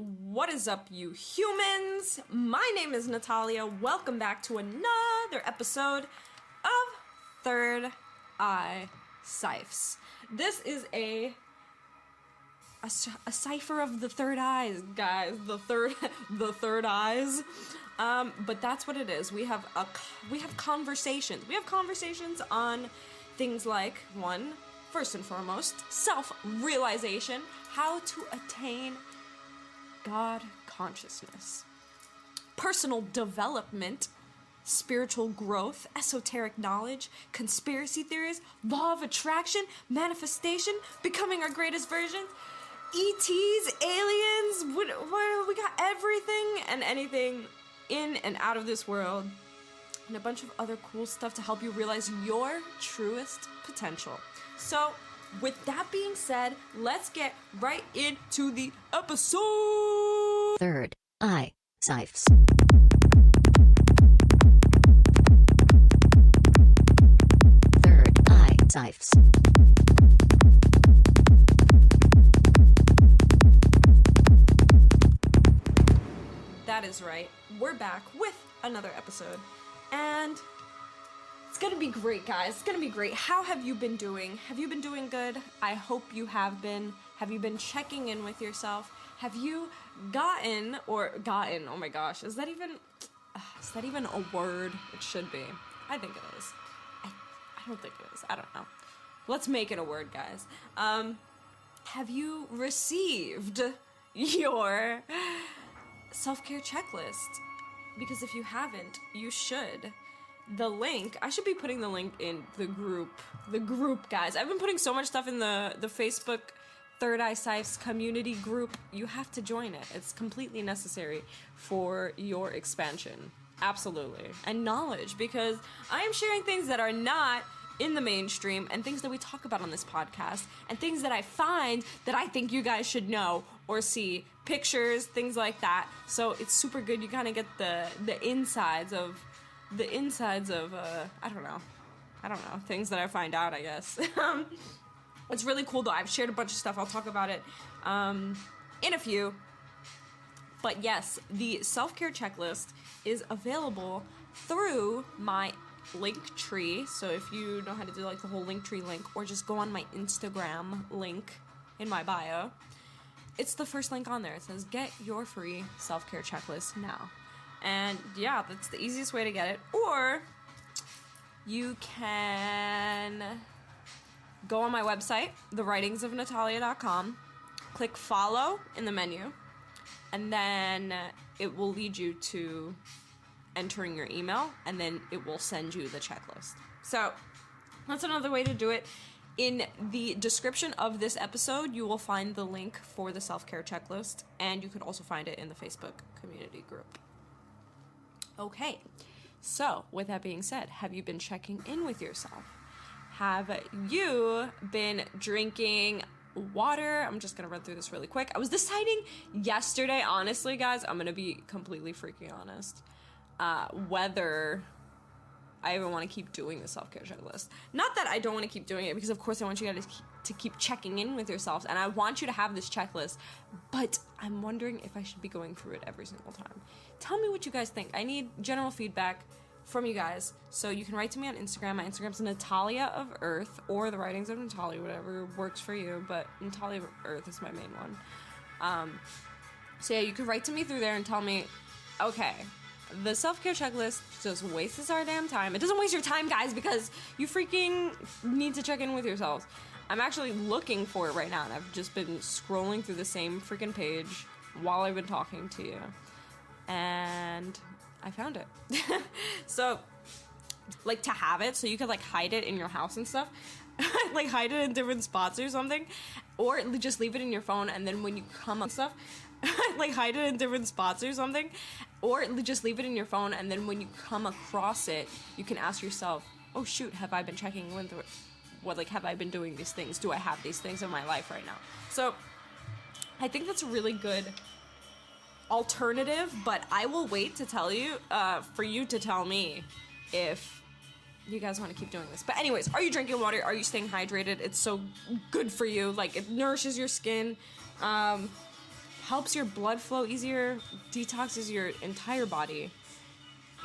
What is up, you humans? My name is Natalia. Welcome back to another episode of ThirdEyeCyphs. This is a cipher of the third eyes, guys. The third eyes. But that's what it is. We have conversations. We have conversations on things like, one, first and foremost, self-realization, how to attain God consciousness, personal development, spiritual growth, esoteric knowledge, conspiracy theories, law of attraction, manifestation, becoming our greatest version, ETs, aliens, we got everything and anything in and out of this world, and a bunch of other cool stuff to help you realize your truest potential. So, with that being said, let's get right into the episode! ThirdEyeCyphs. ThirdEyeCyphs. That is right. We're back with another episode. And it's gonna be great, guys. It's gonna be great. How have you been doing? Have you been doing good? I hope you have been. Have you been checking in with yourself? Have you gotten, oh my gosh, is that even a word? It should be. I think it is. I don't think it is. I don't know. Let's make it a word, guys. Have you received your self-care checklist? Because if you haven't, you should. The link, I should be putting the link in the group, guys. I've been putting so much stuff in the Facebook ThirdEyeCyphs community group. You have to join it. It's completely necessary for your expansion. Absolutely. And knowledge, because I am sharing things that are not in the mainstream and things that we talk about on this podcast and things that I find that I think you guys should know or see, pictures, things like that. So it's super good. You kind of get the insides of I don't know, things that I find out, I guess. It's really cool though. I've shared a bunch of stuff. I'll talk about it in a few. But yes, the self-care checklist is available through my link tree. So if you know how to do like the whole link tree link, or just go on my Instagram link in my bio, it's the first link on there. It says get your free self-care checklist now. And yeah, that's the easiest way to get it. Or you can go on my website, thewritingsofnatalia.com, click follow in the menu, and then it will lead you to entering your email, and then it will send you the checklist. So that's another way to do it. In the description of this episode, you will find the link for the self-care checklist, and you can also find it in the Facebook community group. Okay, so with that being said, have you been checking in with yourself? Have you been drinking water? I'm just gonna run through this really quick. I was deciding yesterday, honestly, guys, I'm gonna be completely freaking honest, whether I even want to keep doing the self-care checklist. Not that I don't want to keep doing it, because of course I want you guys to keep checking in with yourselves, and I want you to have this checklist, but I'm wondering if I should be going through it every single time. Tell me what you guys think. I need general feedback from you guys, so you can write to me on Instagram. My Instagram's Natalia of Earth, or the Writings of Natalia, whatever works for you, but Natalia of Earth is my main one. So yeah, you can write to me through there and tell me, okay, the self-care checklist just wastes our damn time. It doesn't waste your time, guys, because you freaking need to check in with yourselves. I'm actually looking for it right now, and I've just been scrolling through the same freaking page while I've been talking to you, and I found it. So, like, to have it, so you could, like, hide it in your house and stuff, like, hide it in different spots or something, or just leave it in your phone, and then when you come up stuff, like, hide it in different spots or something, or just leave it in your phone, and then when you come across it, you can ask yourself, oh shoot, have I been checking with what, like, have I been doing these things? Do I have these things in my life right now? So I think that's a really good alternative, but I will wait to tell you, for you to tell me if you guys want to keep doing this. But anyways, are you drinking water? Are you staying hydrated? It's so good for you. Like, it nourishes your skin. helps your blood flow easier, detoxes your entire body.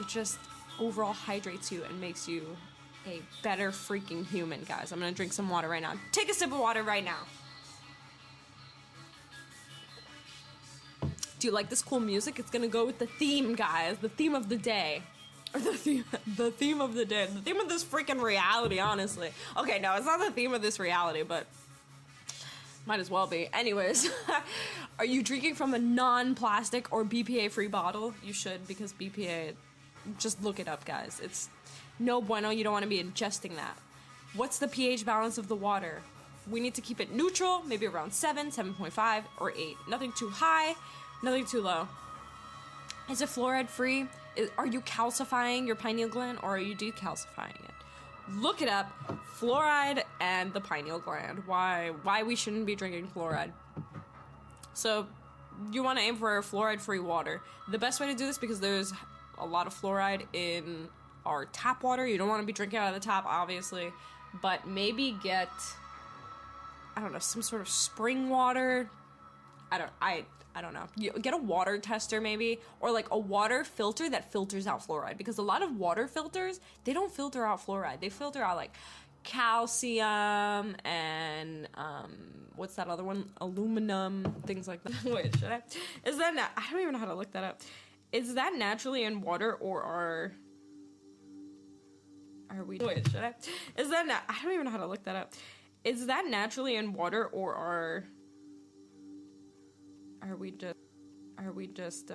It just overall hydrates you and makes you a better freaking human, guys. I'm gonna drink some water right now. Take a sip of water right now. Do you like this cool music? It's gonna go with the theme, guys. The theme of the day. Or the theme of the day. The theme of this freaking reality, honestly. Okay, no, it's not the theme of this reality, but might as well be. Anyways, are you drinking from a non-plastic or BPA-free bottle? You should, because BPA, just look it up, guys. It's no bueno. You don't want to be ingesting that. What's the pH balance of the water? We need to keep it neutral, maybe around 7, 7.5, or 8. Nothing too high, nothing too low. Is it fluoride-free? Are you calcifying your pineal gland, or are you decalcifying it? Look it up. Fluoride and the pineal gland. Why we shouldn't be drinking fluoride. So you want to aim for fluoride-free water. The best way to do this, because there's a lot of fluoride in our tap water. You don't want to be drinking out of the tap, obviously. But maybe get, I don't know, some sort of spring water. I don't know. You get a water tester maybe, or like a water filter that filters out fluoride, because a lot of water filters, they don't filter out fluoride. They filter out like calcium and what's that other one? Aluminum, things like that. Wait, should I? Is that I don't even know how to look that up. Is that naturally in water, or are we? Wait, should I? Is that I don't even know how to look that up. Is that naturally in water, or are we just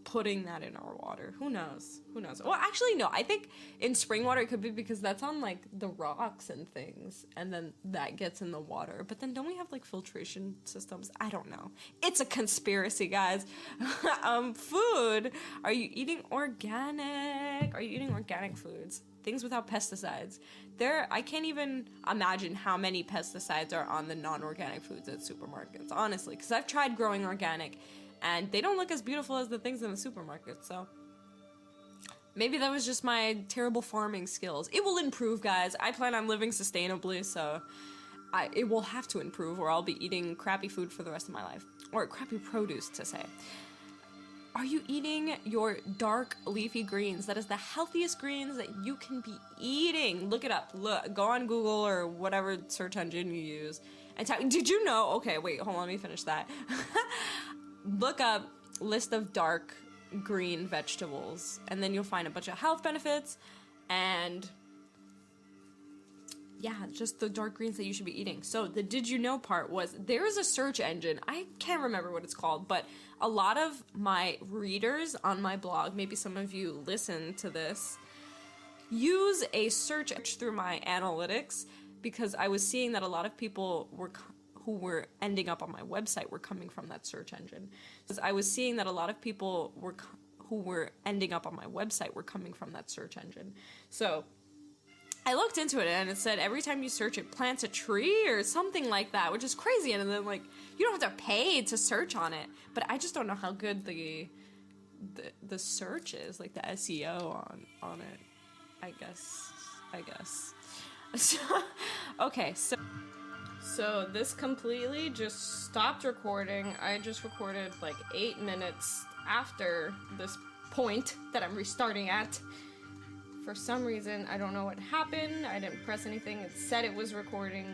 putting that in our water? Who knows? Well, actually, no. I think in spring water it could be, because that's on like the rocks and things, and then that gets in the water. But then don't we have like filtration systems? I don't know. It's a conspiracy, guys. Food. Are you eating organic? Are you eating organic foods? Things without pesticides. I can't even imagine how many pesticides are on the non-organic foods at supermarkets, honestly, because I've tried growing organic and they don't look as beautiful as the things in the supermarket. So maybe that was just my terrible farming skills. It will improve, guys. I plan on living sustainably, so it will have to improve, or I'll be eating crappy food for the rest of my life, or crappy produce to say. Are you eating your dark leafy greens? That is the healthiest greens that you can be eating. Look it up. Look, go on Google or whatever search engine you use and type. Did you know? Okay, wait, hold on, let me finish that. Look up list of dark green vegetables, and then you'll find a bunch of health benefits and yeah, just the dark greens that you should be eating. So the did you know part was, there is a search engine. I can't remember what it's called, but a lot of my readers on my blog, maybe some of you listen to this, use a search through my analytics, because I was seeing that a lot of people who were ending up on my website were coming from that search engine. I was seeing that a lot of people who were ending up on my website were coming from that search engine. So I looked into it, and it said every time you search, it plants a tree or something like that, which is crazy. And then like, you don't have to pay to search on it, but I just don't know how good the search is, like the SEO on it. I guess. Okay, so this completely just stopped recording. I just recorded like 8 minutes after this point that I'm restarting at. For some reason, I don't know what happened. I didn't press anything. It said it was recording,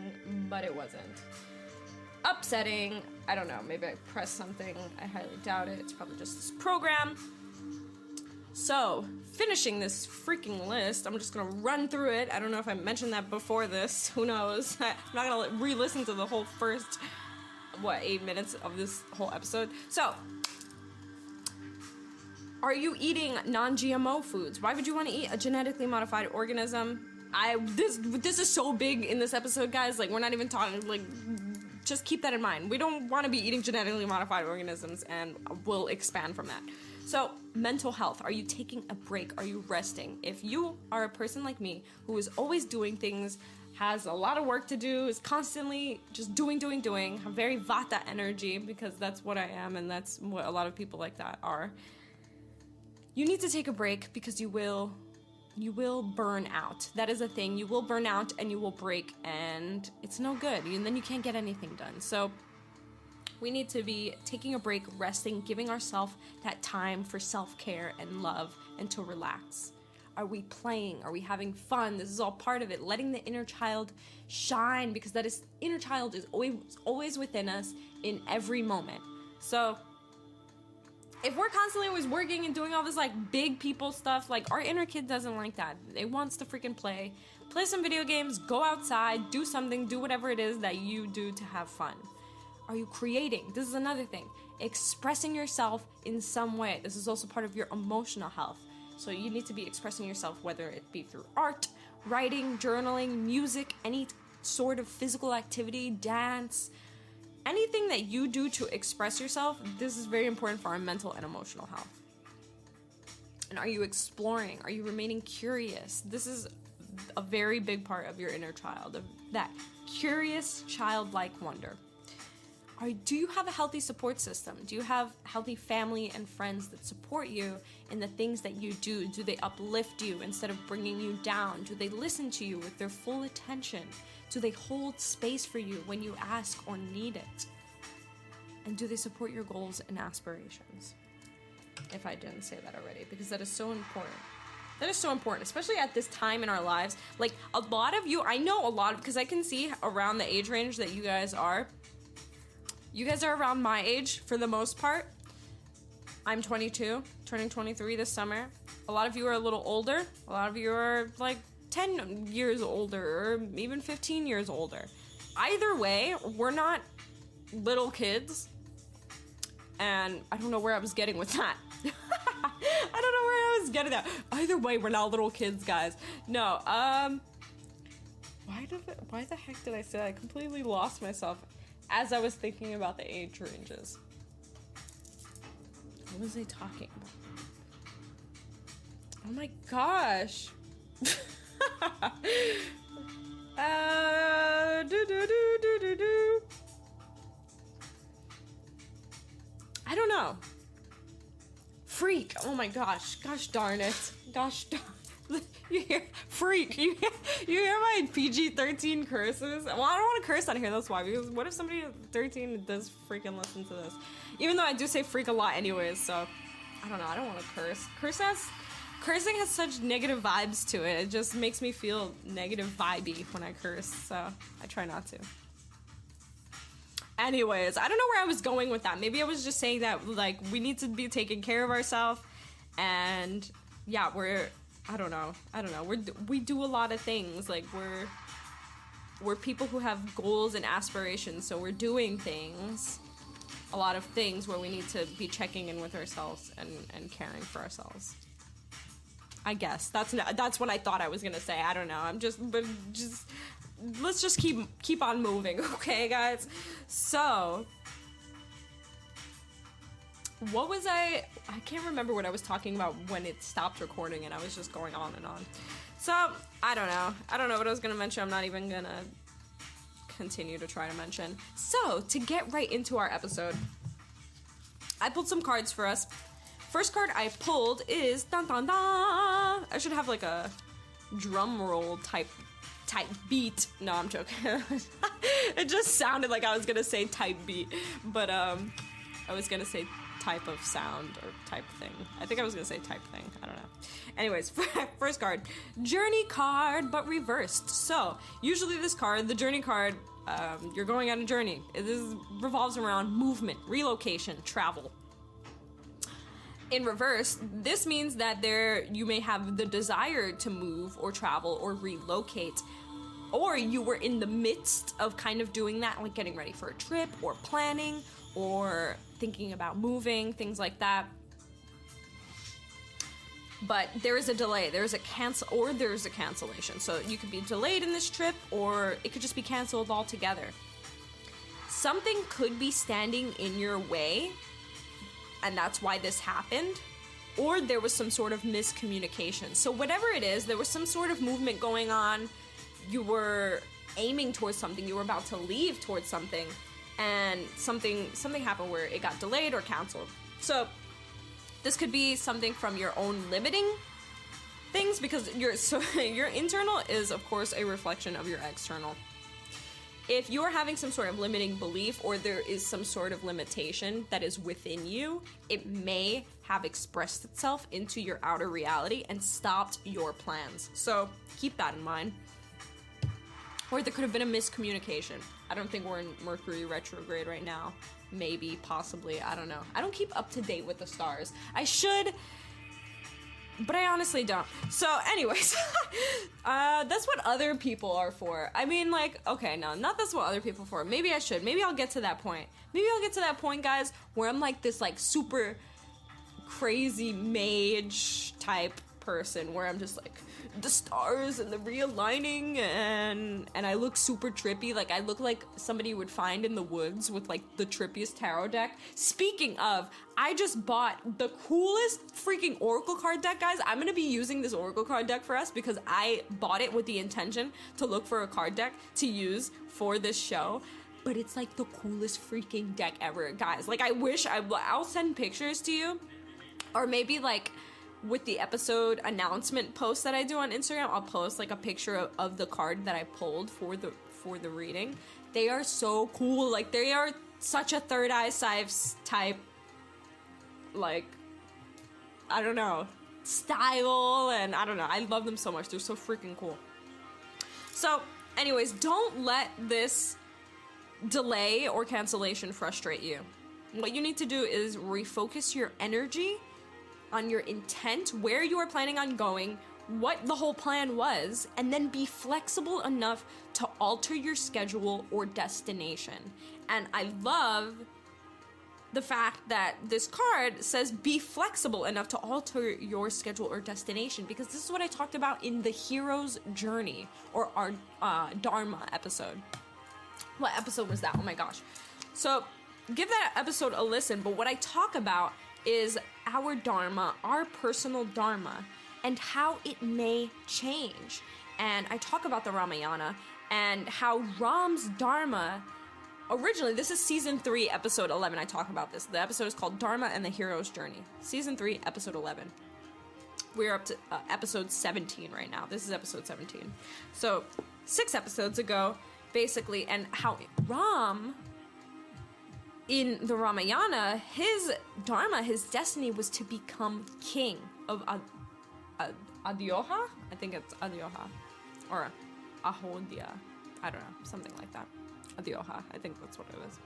but it wasn't. Upsetting. I don't know. Maybe I pressed something. I highly doubt it. It's probably just this program. So, finishing this freaking list, I'm just gonna run through it. I don't know if I mentioned that before this. Who knows? I'm not gonna re-listen to the whole first, 8 minutes of this whole episode. So, are you eating non-GMO foods? Why would you want to eat a genetically modified organism? This is so big in this episode, guys. Like, we're not even talking, like, just keep that in mind. We don't want to be eating genetically modified organisms, and we'll expand from that. So, mental health. Are you taking a break? Are you resting? If you are a person like me who is always doing things, has a lot of work to do, is constantly just doing, have very Vata energy, because that's what I am, and that's what a lot of people like that are. You need to take a break, because you will burn out. That is a thing. You will burn out and you will break, and it's no good. And then you can't get anything done. So We need to be taking a break, resting, giving ourselves that time for self-care and love and to relax. Are we playing? Are we having fun? This is all part of it. Letting the inner child shine, because that is, inner child is always within us in every moment. So if we're constantly always working and doing all this like big people stuff, like our inner kid doesn't like that. It wants to freaking play some video games, go outside, do something, do whatever it is that you do to have fun. Are you creating? This is another thing. Expressing yourself in some way. This is also part of your emotional health. So you need to be expressing yourself, whether it be through art, writing, journaling, music, any sort of physical activity, dance, anything that you do to express yourself. This is very important for our mental and emotional health. And are you exploring? Are you remaining curious? This is a very big part of your inner child, of that curious, childlike wonder. Do you have a healthy support system? Do you have healthy family and friends that support you in the things that you do? Do they uplift you instead of bringing you down? Do they listen to you with their full attention? Do they hold space for you when you ask or need it? And do they support your goals and aspirations? If I didn't say that already, because that is so important. That is so important, especially at this time in our lives. Like, a lot of you, I know a lot, because I can see around the age range that you guys are. You guys are around my age for the most part. I'm 22, turning 23 this summer. A lot of you are a little older. A lot of you are like 10 years older, or even 15 years older. Either way, we're not little kids. And I don't know where I was getting with that. I don't know where I was getting that. Either way, we're not little kids, guys. No, why the heck did I say that? I completely lost myself as I was thinking about the age ranges. What was I talking about? Oh my gosh. I don't know. Freak. Oh my gosh. Gosh darn it. Gosh darn. You hear freak? You hear my PG-13 curses? Well, I don't want to curse on here. That's why. Because what if somebody 13 does freaking listen to this? Even though I do say freak a lot, anyways. So I don't know. I don't want to curse. Cursing has such negative vibes to it. It just makes me feel negative vibey when I curse. So I try not to. Anyways, I don't know where I was going with that. Maybe I was just saying that, like, we need to be taking care of ourselves. And yeah, I don't know. We do a lot of things. Like, we're people who have goals and aspirations. So we're doing things, a lot of things where we need to be checking in with ourselves and caring for ourselves. I guess that's what I thought I was gonna say. I don't know. Let's just keep on moving, okay, guys? So, what was I can't remember what I was talking about when it stopped recording and I was just going on and on. So, I don't know what I was gonna mention. I'm not even gonna continue to try to mention. So, to get right into our episode, I pulled some cards for us. First card I pulled is dun dun dun. I should have like a drum roll type beat. No, I'm joking. It just sounded like I was gonna say type beat, but I was gonna say type of sound or type thing. I think I was gonna say type thing. I don't know. Anyways, first card, journey card, but reversed. So usually this card, the journey card, you're going on a journey. This revolves around movement, relocation, travel. In reverse, this means that you may have the desire to move or travel or relocate, or you were in the midst of kind of doing that, like getting ready for a trip or planning or thinking about moving, things like that. But there is a delay, there's a cancellation. So you could be delayed in this trip, or it could just be canceled altogether. Something could be standing in your way, and that's why this happened, or there was some sort of miscommunication. So whatever it is, there was some sort of movement going on. You were aiming towards something, you were about to leave towards something, and something happened where it got delayed or canceled. So this could be something from your own limiting things, because your internal is, of course, a reflection of your external. if you're having some sort of limiting belief or there is some sort of limitation that is within you, it may have expressed itself into your outer reality and stopped your plans. So keep that in mind. Or there could have been a miscommunication. I don't think we're in Mercury retrograde right now. Maybe, possibly, I don't know. I don't keep up to date with the stars. I should, but I honestly don't. So anyways, that's what other people are for. I mean, like, okay, no, not that's what other people are for. Maybe I should. Maybe I'll get to that point. Maybe I'll get to that point, guys, where I'm like this like super crazy mage type person where I'm just like the stars and the realigning and I look super trippy. Like I look like somebody you would find in the woods with like the trippiest tarot deck. Speaking of, I just bought the coolest freaking oracle card deck, guys. I'm gonna be using this oracle card deck for us because I bought it with the intention to look for a card deck to use for this show. But it's like the coolest freaking deck ever, guys. Like I wish I'll send pictures to you, or maybe like with the episode announcement post that I do on Instagram, I'll post like a picture of the card that I pulled for the reading. They are so cool. Like they are such a ThirdEyeCyphs type, like, I don't know, style, and I don't know. I love them so much. They're so freaking cool. So anyways, don't let this delay or cancellation frustrate you. What you need to do is refocus your energy on your intent, where you are planning on going, what the whole plan was, and then be flexible enough to alter your schedule or destination. And I love the fact that this card says be flexible enough to alter your schedule or destination, because this is what I talked about in the hero's journey, or our Dharma episode. What episode was that? Oh my gosh. So give that episode a listen, but what I talk about is our Dharma, our personal Dharma, and how it may change. And I talk about the Ramayana and how Ram's Dharma, originally, this is season 3, episode 11, I talk about this. The episode is called Dharma and the Hero's Journey. Season 3, episode 11. We're up to episode 17 right now. This is episode 17. So 6 episodes ago, basically, and how Ram, in the Ramayana, his dharma, his destiny was to become king of Adyoha? I think it's Adyoha. Or Ahodhya. I don't know. Something like that. Adyoha. I think that's what it is.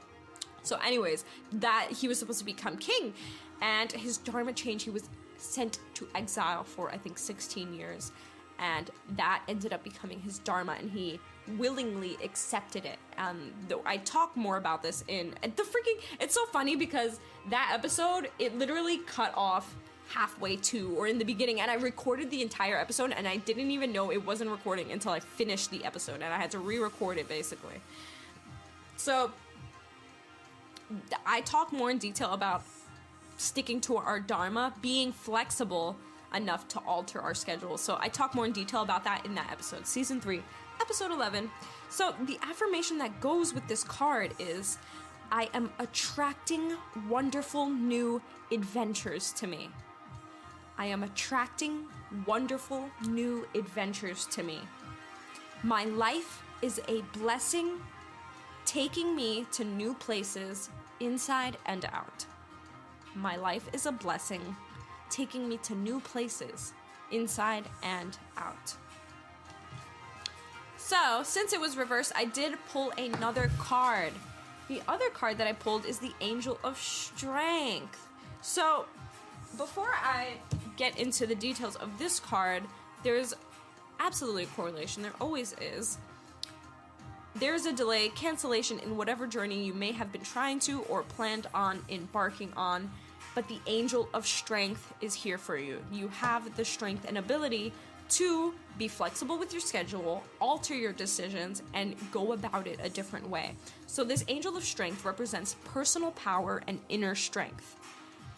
So anyways, that he was supposed to become king, and his dharma change, he was sent to exile for, I think, 16 years. And that ended up becoming his dharma, and he willingly accepted it. Though I talk more about this in the freaking, it's so funny because that episode, it literally cut off halfway to, or in the beginning, and I recorded the entire episode, and I didn't even know it wasn't recording until I finished the episode, and I had to re-record it basically. So I talk more in detail about sticking to our dharma, being flexible enough to alter our schedule. So I talk more in detail about that in that episode, season 3, episode 11. So the affirmation that goes with this card is, I am attracting wonderful new adventures to me. I am attracting wonderful new adventures to me. My life is a blessing, taking me to new places inside and out. My life is a blessing, taking me to new places, inside and out. So, since it was reversed, I did pull another card. The other card that I pulled is the Angel of Strength. So, before I get into the details of this card, there's absolutely a correlation. There always is. There's a delay, cancellation in whatever journey you may have been trying to or planned on embarking on. But the Angel of Strength is here for you. You have the strength and ability to be flexible with your schedule, alter your decisions, and go about it a different way. So this Angel of Strength represents personal power and inner strength.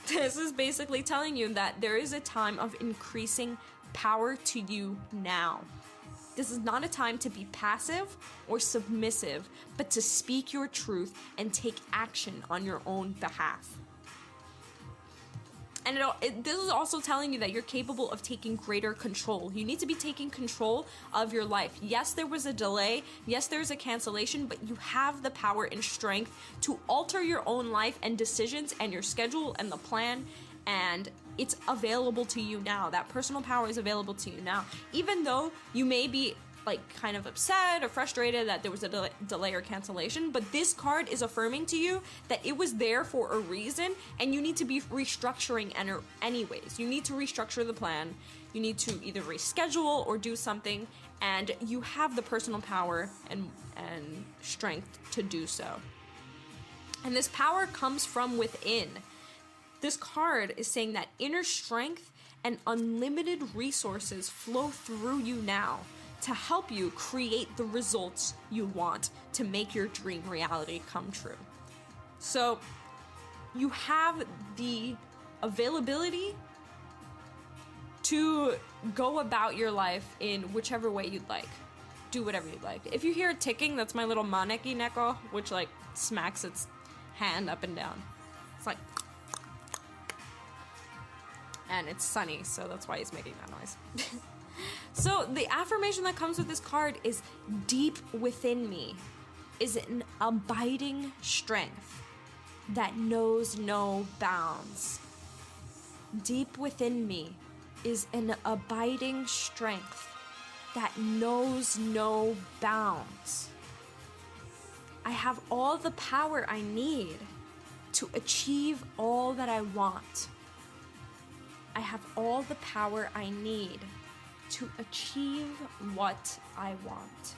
This is basically telling you that there is a time of increasing power to you now. This is not a time to be passive or submissive, but to speak your truth and take action on your own behalf. And this is also telling you that you're capable of taking greater control. You need to be taking control of your life. Yes, there was a delay. Yes, there's a cancellation, but you have the power and strength to alter your own life and decisions and your schedule and the plan. And it's available to you now. That personal power is available to you now. Even though you may be like kind of upset or frustrated that there was a delay or cancellation, but this card is affirming to you that it was there for a reason, and you need to be restructuring anyways. You need to restructure the plan. You need to either reschedule or do something, and you have the personal power and strength to do so. And this power comes from within. This card is saying that inner strength and unlimited resources flow through you now to help you create the results you want to make your dream reality come true. So you have the availability to go about your life in whichever way you'd like. Do whatever you'd like. If you hear it ticking, that's my little maneki neko, which like smacks its hand up and down. It's like, and it's sunny, so that's why he's making that noise. So the affirmation that comes with this card is deep within me is an abiding strength that knows no bounds. Deep within me is an abiding strength that knows no bounds. I have all the power I need to achieve all that I want. I have all the power I need to achieve what I want.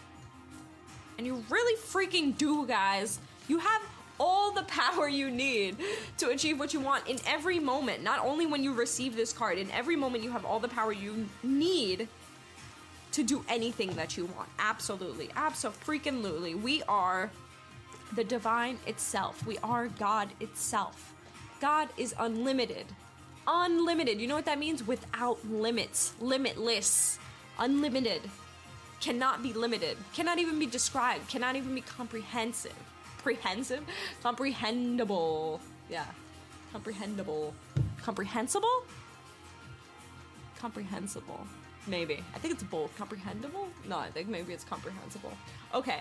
And you really freaking do, guys. You have all the power you need to achieve what you want in every moment. Not only when you receive this card, in every moment you have all the power you need to do anything that you want. Absolutely. Abso-freaking-lutely. We are the divine itself. We are God itself. God is unlimited. Unlimited. You know what that means? Without limits. Limitless. Unlimited. Cannot be limited. Cannot even be described. Cannot even be comprehensive. Comprehensible. Yeah. Comprehensible. Comprehensible? Comprehensible. Maybe. I think it's both. Comprehensible? No, I think maybe it's comprehensible. Okay.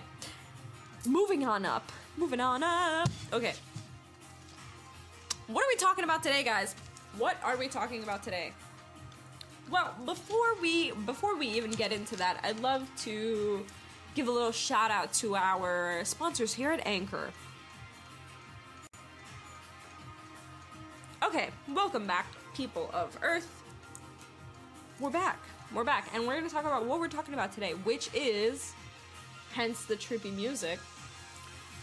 Moving on up. Okay. What are we talking about today, guys? What are we talking about today? Well, before we even get into that, I'd love to give a little shout out to our sponsors here at Anchor. Okay, welcome back, people of Earth. We're back, and we're going to talk about what we're talking about today, which is, hence the trippy music,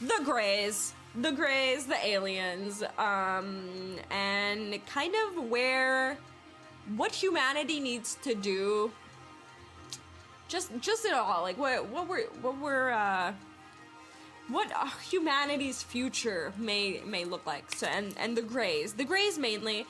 the Greys, the aliens, and kind of what humanity needs to do, just it all, like what humanity's future may look like. So and the Greys mainly.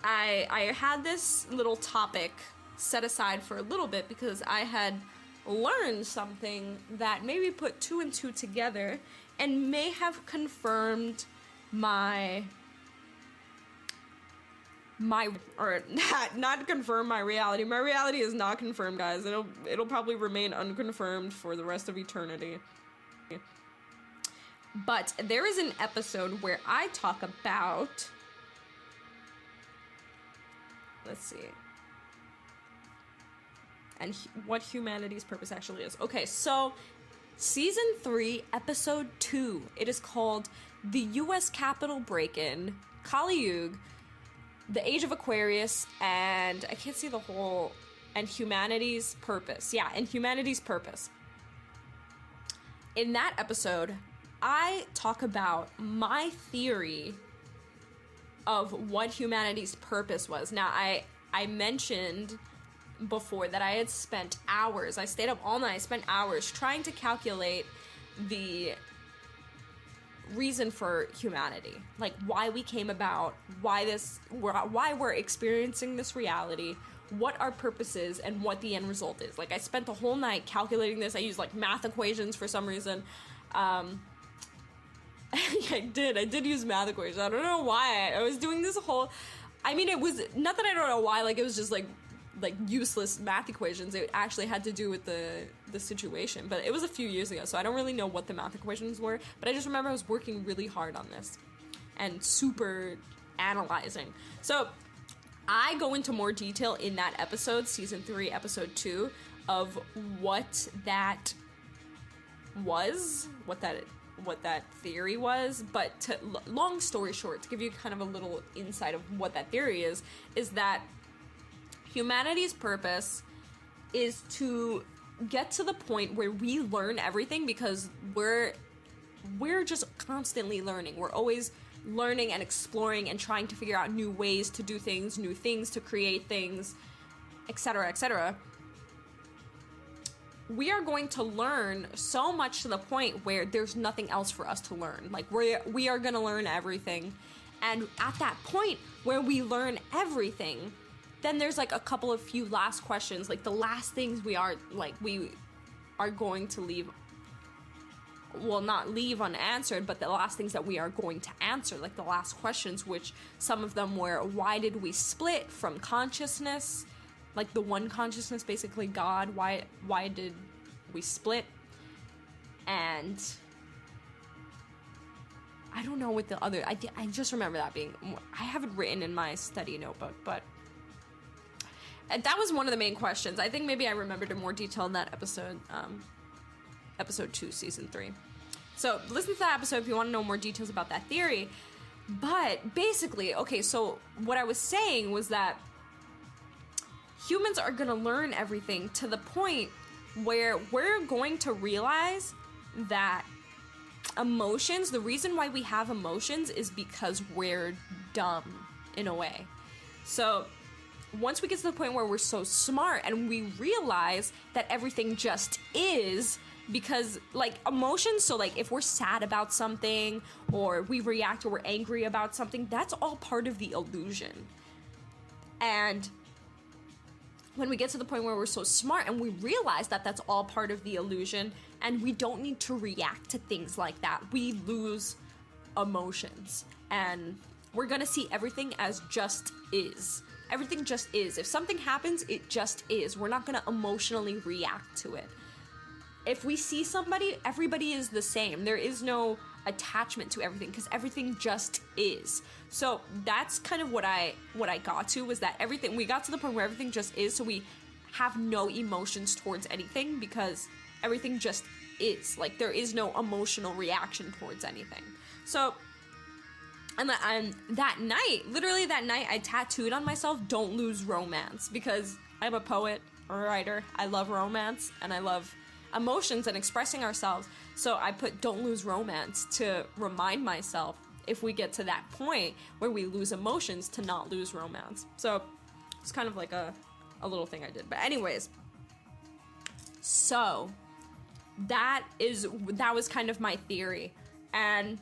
I had this little topic set aside for a little bit because I had learned something that maybe put two and two together and may have confirmed not confirm my reality. My reality is not confirmed, guys. It'll probably remain unconfirmed for the rest of eternity. But there is an episode where I talk about, let's see, and what humanity's purpose actually is. Okay, so Season 3, Episode 2. It is called The U.S. Capitol Break-In, Kali Yuga, The Age of Aquarius, and I can't see the whole, and Humanity's Purpose. Yeah, and Humanity's Purpose. In that episode, I talk about my theory of what humanity's purpose was. Now, I mentioned before that I had spent hours, I stayed up all night, I spent hours trying to calculate the reason for humanity, like why we came about, why we're experiencing this reality, what our purpose is, and what the end result is. Like, I spent the whole night calculating this. I used like math equations for some reason. I did use math equations. I don't know why. I was doing this whole, I mean, it was, not that I don't know why, like, it was just, like useless math equations. It actually had to do with the situation, but it was a few years ago, so I don't really know what the math equations were, but I just remember I was working really hard on this and super analyzing. So I go into more detail in that episode, season 3, episode 2, of what that was, what that theory was. But long story short, to give you kind of a little insight of what that theory is that humanity's purpose is to get to the point where we learn everything, because we're just constantly learning. We're always learning and exploring and trying to figure out new ways to do things, new things to create things, etc., etc. We are going to learn so much to the point where there's nothing else for us to learn. Like, we are going to learn everything. And at that point where we learn everything, then there's like a couple of few last questions, like the last things we are going to leave, well, not leave unanswered, but the last things that we are going to answer, like the last questions, which some of them were, why did we split from consciousness? Like the one consciousness, basically God, why did we split? And I don't know what the other, I just remember that being, I have it written in my study notebook, but that was one of the main questions. I think maybe I remembered in more detail in that episode, episode 2, season 3. So listen to that episode if you want to know more details about that theory. But basically, okay, so what I was saying was that humans are going to learn everything to the point where we're going to realize that emotions, the reason why we have emotions is because we're dumb in a way. So once we get to the point where we're so smart and we realize that everything just is, because like emotions, so like if we're sad about something or we react or we're angry about something, that's all part of the illusion. And when we get to the point where we're so smart and we realize that that's all part of the illusion and we don't need to react to things like that, we lose emotions and we're gonna see everything as just is. Everything just is. If something happens, it just is. We're not gonna emotionally react to it. If we see somebody, everybody is the same. There is no attachment to everything because everything just is. So that's kind of what I got to, was that everything, we got to the point where everything just is, so we have no emotions towards anything because everything just is. Like, there is no emotional reaction towards anything. So, and that night, literally that night, I tattooed on myself, don't lose romance, because I'm a poet, a writer, I love romance, and I love emotions and expressing ourselves. So I put don't lose romance to remind myself, if we get to that point where we lose emotions, to not lose romance. So it's kind of like a little thing I did. But anyways, so that was kind of my theory. And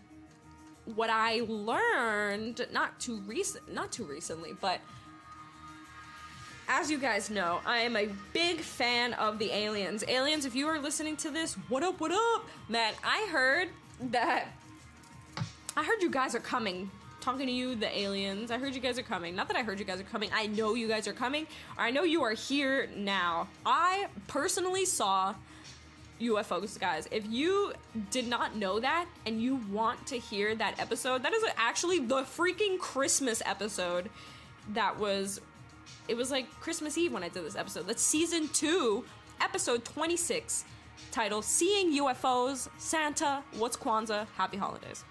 what I learned, not too recently, but as you guys know, I am a big fan of the aliens. Aliens, if you are listening to this, what up, what up? Man, I heard you guys are coming. Talking to you, the aliens. I heard you guys are coming. Not that I heard you guys are coming. I know you guys are coming. Or I know you are here now. I personally saw UFOs, guys. If you did not know that and you want to hear that episode, that is actually the freaking Christmas episode. It was like Christmas Eve when I did this episode. That's season 2, episode 26, titled Seeing UFOs, Santa, What's Kwanzaa, Happy Holidays.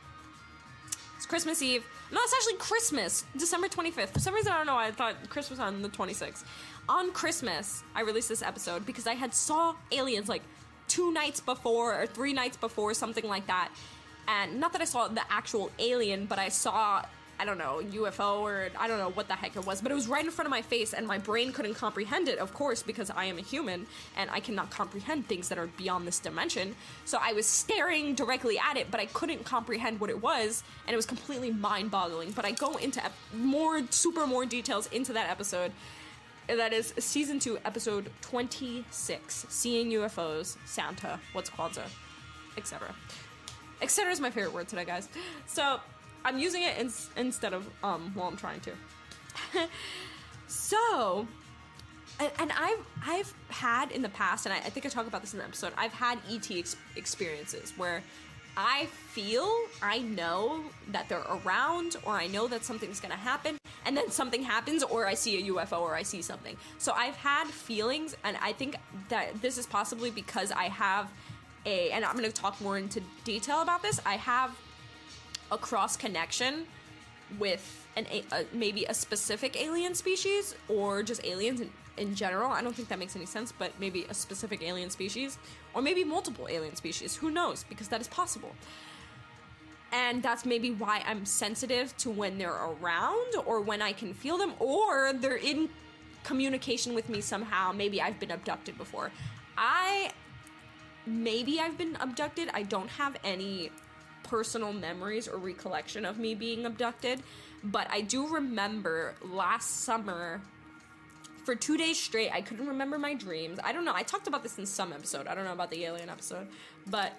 It's Christmas Eve. No, it's actually Christmas, December 25th. For some reason, I don't know why I thought Christmas on the 26th. On Christmas, I released this episode because I had saw aliens like 2 nights before or 3 nights before, something like that. And not that I saw the actual alien, but I saw, I don't know, UFO, or I don't know what the heck it was, but it was right in front of my face and my brain couldn't comprehend it, of course, because I am a human and I cannot comprehend things that are beyond this dimension. So I was staring directly at it, but I couldn't comprehend what it was, and it was completely mind-boggling. But I go into more details into that episode. That is season 2, episode 26, Seeing UFOs, Santa, What's Kwanzaa, etc. Etc. is my favorite word today, guys. So I'm using it instead of, well, I'm trying to. So, and I've had in the past, and I think I talk about this in the episode, I've had ET experiences where I know that they're around, or I know that something's gonna happen, and then something happens, or I see a UFO, or I see something. So I've had feelings, and I think that this is possibly because I have and I'm gonna talk more into detail about this, I have a cross connection with maybe a specific alien species, or just aliens in general. I don't think that makes any sense, but maybe a specific alien species, or maybe multiple alien species. Who knows? Because that is possible. And that's maybe why I'm sensitive to when they're around, or when I can feel them, or they're in communication with me somehow. Maybe I've been abducted before. Maybe I've been abducted. I don't have any personal memories or recollection of me being abducted, but I do remember last summer, for 2 days straight, I couldn't remember my dreams. I don't know, I talked about this in some episode, I don't know about the alien episode, but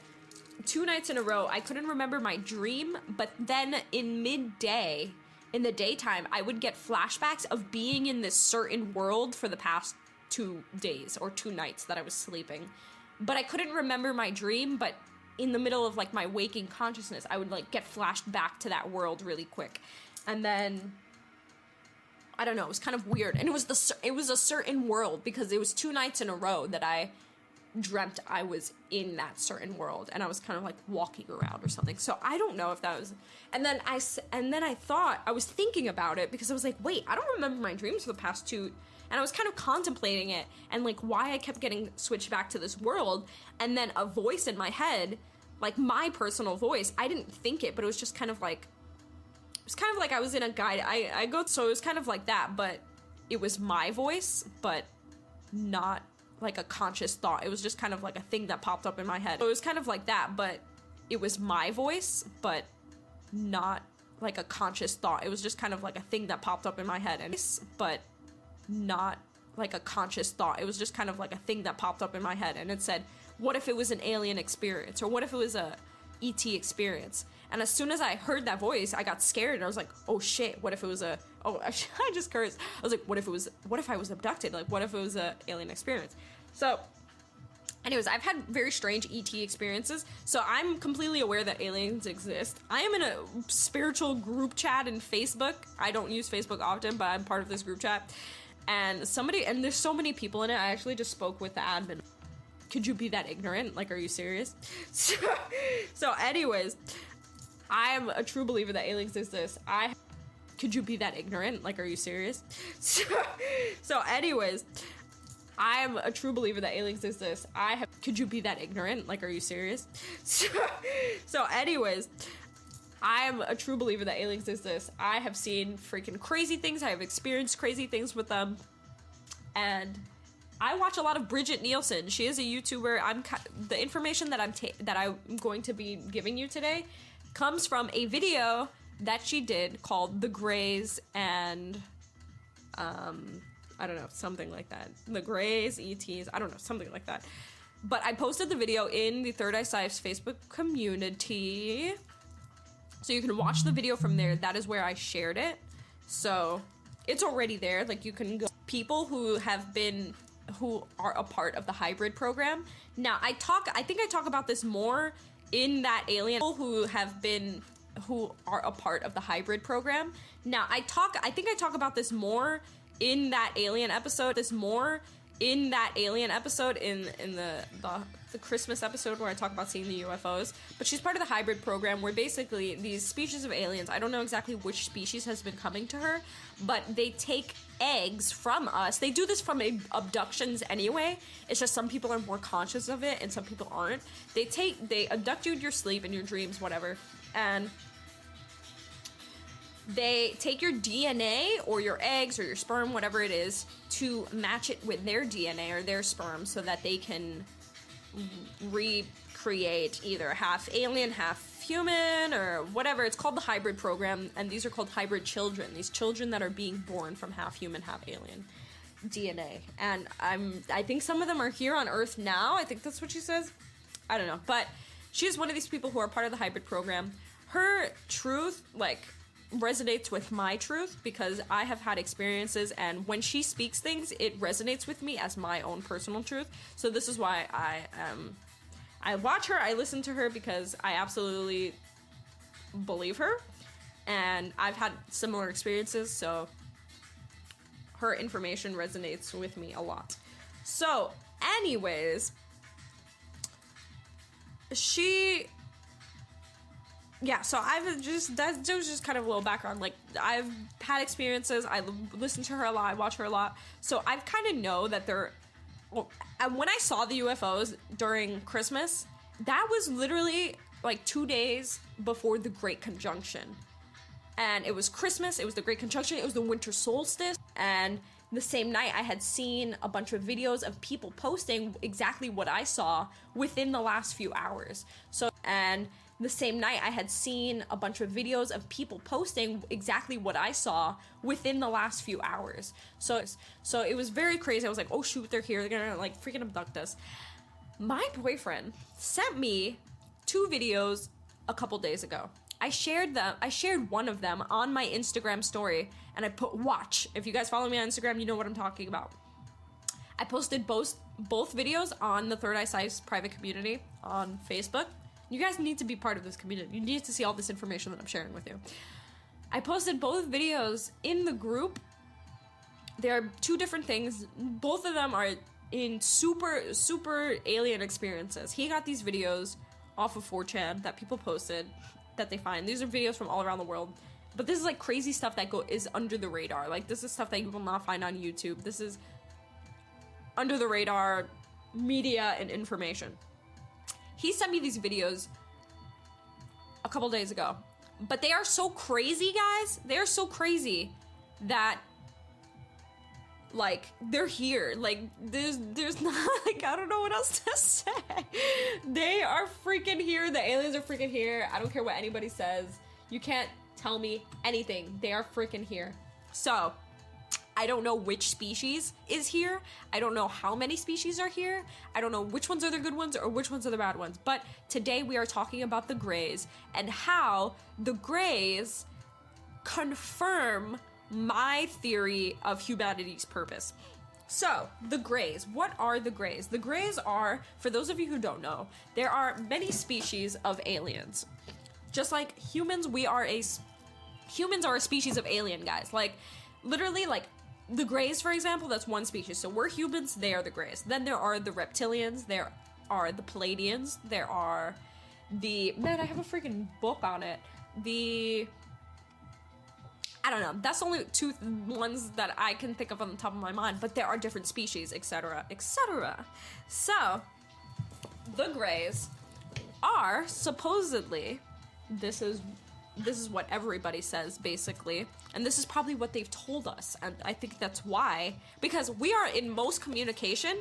2 nights in a row, I couldn't remember my dream, but then in midday, in the daytime, I would get flashbacks of being in this certain world for the past 2 days, or 2 nights that I was sleeping. But I couldn't remember my dream, but in the middle of, like, my waking consciousness, I would, like, get flashed back to that world really quick. And then, I don't know, it was kind of weird. And it was a certain world, because it was 2 nights in a row that I dreamt I was in that certain world, and I was kind of, like, walking around or something. So I don't know if that was... And then I thought, I was thinking about it, because I was like, wait, I don't remember my dreams for the past 2... And I was kind of contemplating it, and, like, why I kept getting switched back to this world, and then a voice in my head, like, my personal voice, I didn't think it, but it was just kind of like, I was in a guide, so it was kind of like that, but it was my voice, but not, like, a conscious thought. It was just kind of like a thing that popped up in my head. So it was kind of like that, but it was my voice, but not, like, a conscious thought. It was just kind of like a thing that popped up in my head, but not like a conscious thought. It was just kind of like a thing that popped up in my head, and it said, what if it was an alien experience, or what if it was a ET experience? And as soon as I heard that voice, I got scared, and I was like, oh shit, what if it was I just cursed. I was like, what if I was abducted? Like, what if it was a alien experience? So anyways, I've had very strange ET experiences, so I'm completely aware that aliens exist. I am in a spiritual group chat in Facebook. I don't use Facebook often, but I'm part of this group chat. And there's so many people in it. I actually just spoke with the admin. Could you be that ignorant? Like, are you serious? So anyways, I am a true believer that aliens exist. Could you be that ignorant? Like, are you serious? So anyways, I am a true believer that aliens exist. Could you be that ignorant? Like, are you serious? So anyways, I am a true believer that aliens exist. I have seen freaking crazy things. I have experienced crazy things with them. And I watch a lot of Bridget Nielsen. She is a YouTuber. The information that I'm going to be giving you today comes from a video that she did called The Greys and I don't know, something like that. The Greys, ETs, I don't know, something like that. But I posted the video in the ThirdEyeCyphs Facebook community, so you can watch the video from there. That is where I shared it. So it's already there. Like, you can go. People who are a part of the hybrid program. Now, I think I talk about this more in that alien. People who are a part of the hybrid program. Now, I think I talk about this more in that alien episode. In the Christmas episode where I talk about seeing the UFOs. But she's part of the hybrid program, where basically these species of aliens, I don't know exactly which species has been coming to her, but they take eggs from us. They do this from abductions anyway. It's just some people are more conscious of it and some people aren't. They abduct you in your sleep, in your dreams, whatever, and they take your DNA or your eggs or your sperm, whatever it is, to match it with their DNA or their sperm so that they can recreate either half alien, half human, or whatever. It's called the hybrid program, and these are called hybrid children. These children that are being born from half human, half alien DNA. And I think some of them are here on Earth now. I think that's what she says. I don't know. But she's one of these people who are part of the hybrid program. Her truth, like, resonates with my truth because I have had experiences, and when she speaks things, it resonates with me as my own personal truth. So this is why I watch her, I listen to her, because I absolutely believe her, and I've had similar experiences, so her information resonates with me a lot. So, anyways, so I've just, that was just kind of a little background. Like, I've had experiences, I listen to her a lot, I watch her a lot, so I've kind of know that when I saw the UFOs during Christmas, that was literally like 2 days before the Great Conjunction. And it was Christmas, it was the Great Conjunction, it was the winter solstice, and the same night I had seen a bunch of videos of people posting exactly what I saw within the last few hours. The same night I had seen a bunch of videos of people posting exactly what I saw within the last few hours. So it was very crazy. I was like, oh shoot, they're here, they're gonna like freaking abduct us. My boyfriend sent me 2 videos a couple days ago. I shared one of them on my Instagram story, and I put watch. If you guys follow me on Instagram, you know what I'm talking about. I posted both videos on the ThirdEyeCyphs private community on Facebook. You guys need to be part of this community. You need to see all this information that I'm sharing with you. I posted both videos in the group. There are 2 different things. Both of them are in super alien experiences. He got these videos off of 4chan that people posted that they find. These are videos from all around the world. But this is like crazy stuff that is under the radar. Like, this is stuff that you will not find on YouTube. This is under the radar media and information. He sent me these videos a couple days ago, but they are so crazy, guys. They are so crazy that, like, they're here. Like, there's not, like, I don't know what else to say. They are freaking here. The aliens are freaking here. I don't care what anybody says. You can't tell me anything. They are freaking here. So, I don't know which species is here. I don't know how many species are here. I don't know which ones are the good ones or which ones are the bad ones. But today we are talking about the Greys and how the Greys confirm my theory of humanity's purpose. So, the Greys. What are the Greys? The Greys are, for those of you who don't know, there are many species of aliens. Just like humans, humans are a species of alien, guys. Like, literally, like, the Greys, for example, that's one species. So we're humans, they are the Greys. Then there are the reptilians, there are the Palladians, there are man, I have a freaking book on it. I don't know, that's the only 2 ones that I can think of on the top of my mind, but there are different species, etc., etc. So, the Greys are supposedly, this is what everybody says, basically, and this is probably what they've told us, and I think that's why, because we are in most communication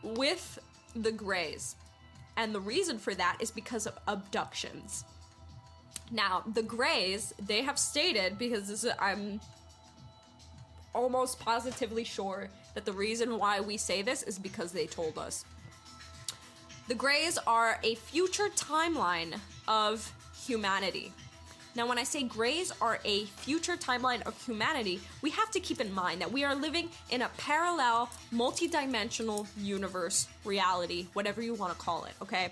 with the Greys, and the reason for that is because of abductions. Now, the Greys, they have stated, because I'm almost positively sure that the reason why we say this is because they told us. The Greys are a future timeline of humanity. Now, when I say Greys are a future timeline of humanity, we have to keep in mind that we are living in a parallel, multi-dimensional universe, reality, whatever you want to call it, okay?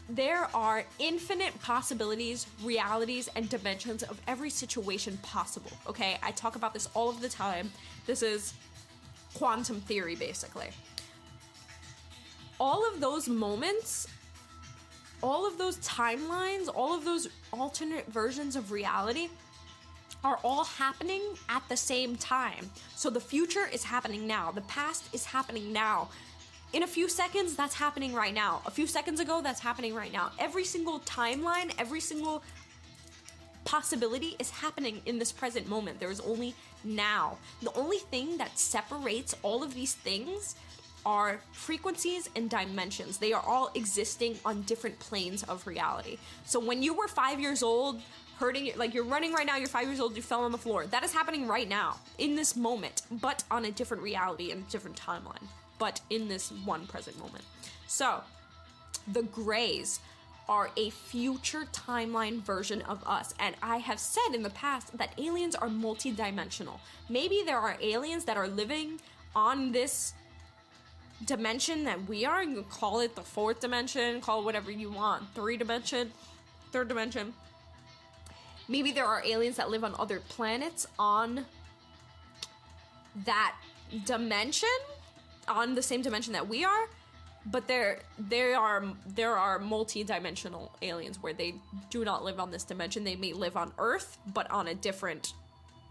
There are infinite possibilities, realities, and dimensions of every situation possible, okay? I talk about this all of the time. This is quantum theory, basically. All of those moments, all of those timelines, all of those alternate versions of reality are all happening at the same time. So the future is happening now. The past is happening now. In a few seconds, that's happening right now. A few seconds ago, that's happening right now. Every single timeline, every single possibility is happening in this present moment. There is only now. The only thing that separates all of these things are frequencies and dimensions. They are all existing on different planes of reality. So when you were 5 years old, like you're running right now, you're 5 years old, you fell on the floor. That is happening right now, in this moment, but on a different reality and a different timeline, but in this one present moment. So, the Greys are a future timeline version of us. And I have said in the past that aliens are multidimensional. Maybe there are aliens that are living on this dimension that we are. You call it the fourth dimension, call it whatever you want. Third dimension. Maybe there are aliens that live on other planets on that dimension, on the same dimension that we are. But there are multi-dimensional aliens where they do not live on this dimension. They may live on Earth, but on a different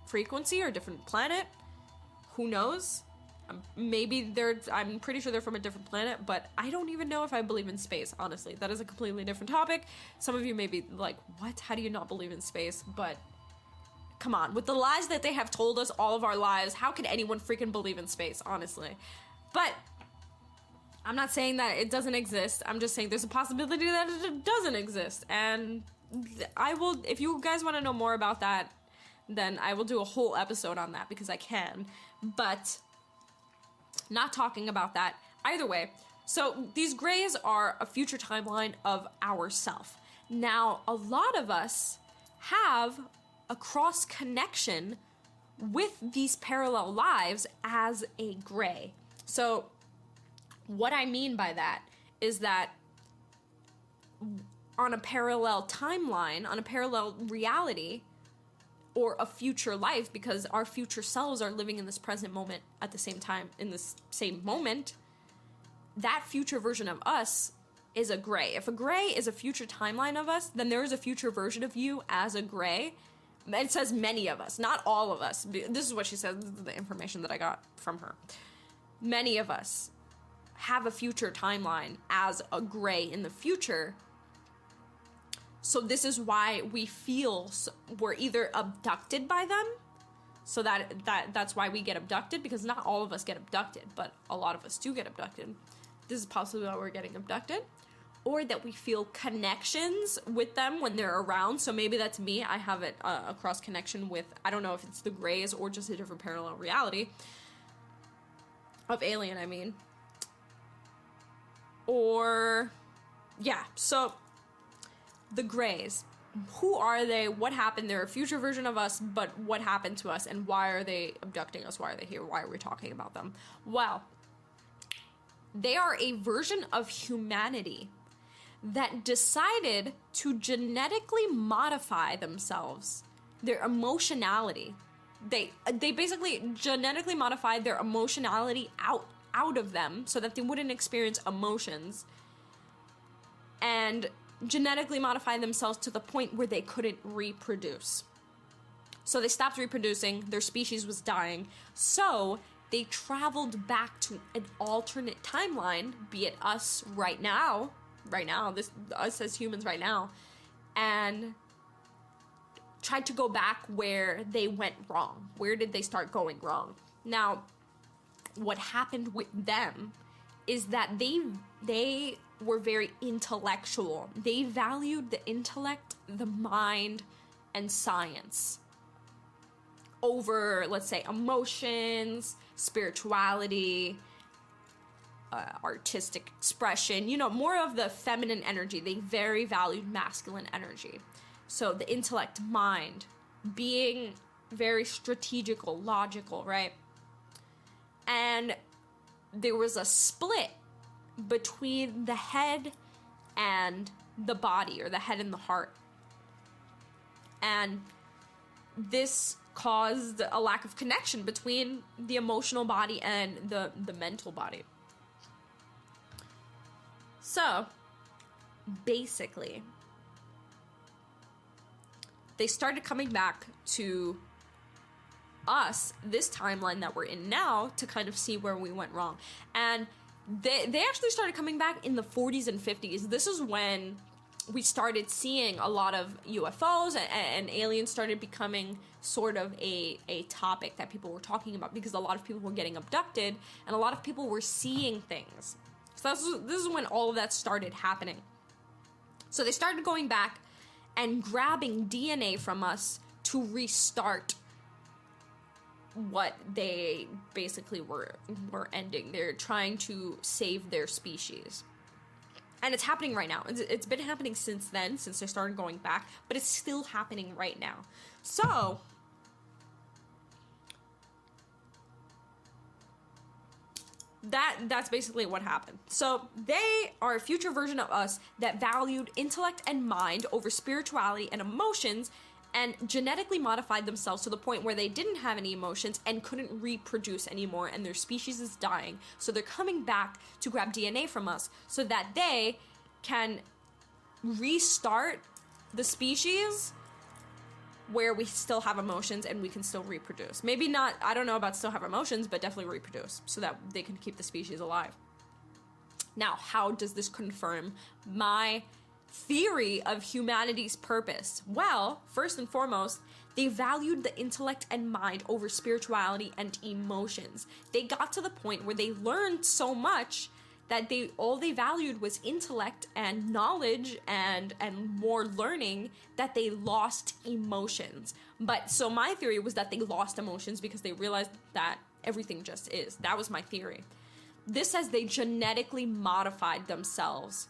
frequency or different planet. Who knows? I'm pretty sure they're from a different planet, but I don't even know if I believe in space, honestly. That is a completely different topic. Some of you may be like, what? How do you not believe in space? But come on, with the lies that they have told us all of our lives, how can anyone freaking believe in space, honestly? But I'm not saying that it doesn't exist. I'm just saying there's a possibility that it doesn't exist. And I will, if you guys want to know more about that, then I will do a whole episode on that because I can. But not talking about that. Either way, so these grays are a future timeline of ourself. Now, a lot of us have a cross connection with these parallel lives as a gray. So what I mean by that is that on a parallel timeline, on a parallel reality, or a future life, because our future selves are living in this present moment at the same time, in this same moment, that future version of us is a gray. If a gray is a future timeline of us, then there is a future version of you as a gray. It says many of us, not all of us. This is what she said, this is the information that I got from her. Many of us have a future timeline as a gray in the future. So this is why we feel we're either abducted by them, so that's why we get abducted, because not all of us get abducted, but a lot of us do get abducted. This is possibly why we're getting abducted. Or that we feel connections with them when they're around. So maybe that's me. I have a cross connection with, I don't know if it's the grays or just a different parallel reality of alien, I mean. Or, yeah, so the grays. Who are they? What happened? They're a future version of us, but what happened to us? And why are they abducting us? Why are they here? Why are we talking about them? Well, they are a version of humanity that decided to genetically modify themselves, their emotionality. They basically genetically modified their emotionality out of them so that they wouldn't experience emotions, and genetically modify themselves to the point where they couldn't reproduce. So they stopped reproducing, their species was dying, so they traveled back to an alternate timeline, be it us right now, us as humans right now, and tried to go back where they went wrong. Where did they start going wrong? Now, what happened with them is that they were very intellectual. They valued the intellect, the mind, and science over, let's say, emotions, spirituality, artistic expression, more of the feminine energy. They very valued masculine energy. So the intellect, mind, being very strategical, logical, right? And there was a split between the head and the body, or the head and the heart. And this caused a lack of connection between the emotional body and the mental body. So, basically, they started coming back to us, this timeline that we're in now, to kind of see where we went wrong. And they actually started coming back in the 40s and 50s. This is when we started seeing a lot of UFOs, and aliens started becoming sort of a topic that people were talking about, because a lot of people were getting abducted and a lot of people were seeing things. So this is when all of that started happening. So they started going back and grabbing DNA from us to restart what they basically were ending. They're trying to save their species. And it's happening right now. It's been happening since then, since they started going back, but it's still happening right now. So that's basically what happened. So they are a future version of us that valued intellect and mind over spirituality and emotions, and genetically modified themselves to the point where they didn't have any emotions and couldn't reproduce anymore, and their species is dying. So they're coming back to grab DNA from us so that they can restart the species where we still have emotions and we can still reproduce. Maybe not, I don't know about still have emotions, but definitely reproduce so that they can keep the species alive. Now, how does this confirm my theory of humanity's purpose? Well, first and foremost, they valued the intellect and mind over spirituality and emotions. They got to the point where they learned so much that all they valued was intellect and knowledge and more learning, that they lost emotions. But so my theory was that they lost emotions because they realized that everything just is. That was my theory. This says they genetically modified themselves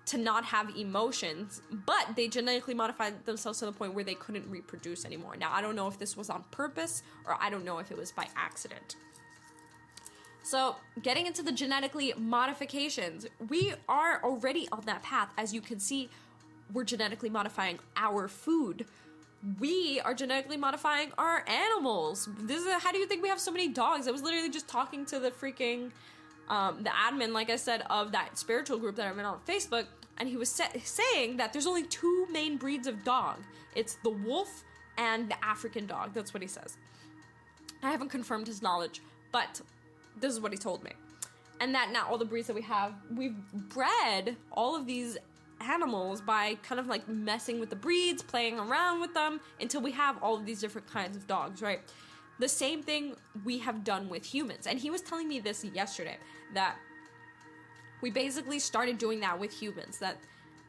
to not have emotions, but they genetically modified themselves to the point where they couldn't reproduce anymore. Now, I don't know if this was on purpose, or I don't know if it was by accident. So, getting into the genetically modifications, we are already on that path. As you can see, we're genetically modifying our food. We are genetically modifying our animals. How do you think we have so many dogs? I was literally just talking to the freaking, the admin, like I said, of that spiritual group that I'm in on Facebook, and he was saying that there's only 2 main breeds of dog. It's the wolf and the African dog. That's what he says. I haven't confirmed his knowledge, but this is what he told me. And that now all the breeds that we've bred all of these animals by kind of like messing with the breeds, playing around with them, until we have all of these different kinds of dogs, right? The same thing we have done with humans. And he was telling me this yesterday, that we basically started doing that with humans, that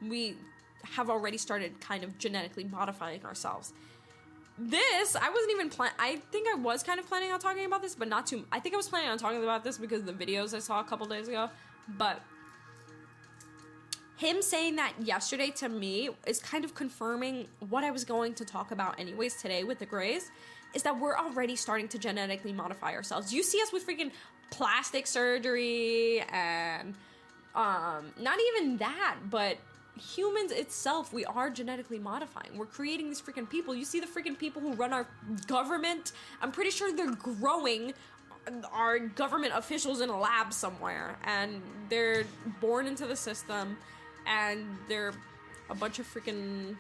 we have already started kind of genetically modifying ourselves. This, I wasn't even I think I was kind of planning on talking about this, but not too. I think I was planning on talking about this because of the videos I saw a couple days ago. But him saying that yesterday to me is kind of confirming what I was going to talk about anyways today with the Greys, is that we're already starting to genetically modify ourselves. You see us with freaking plastic surgery and not even that, but humans itself, we are genetically modifying. We're creating these freaking people. You see the freaking people who run our government? I'm pretty sure they're growing our government officials in a lab somewhere, and they're born into the system, and they're a bunch of freaking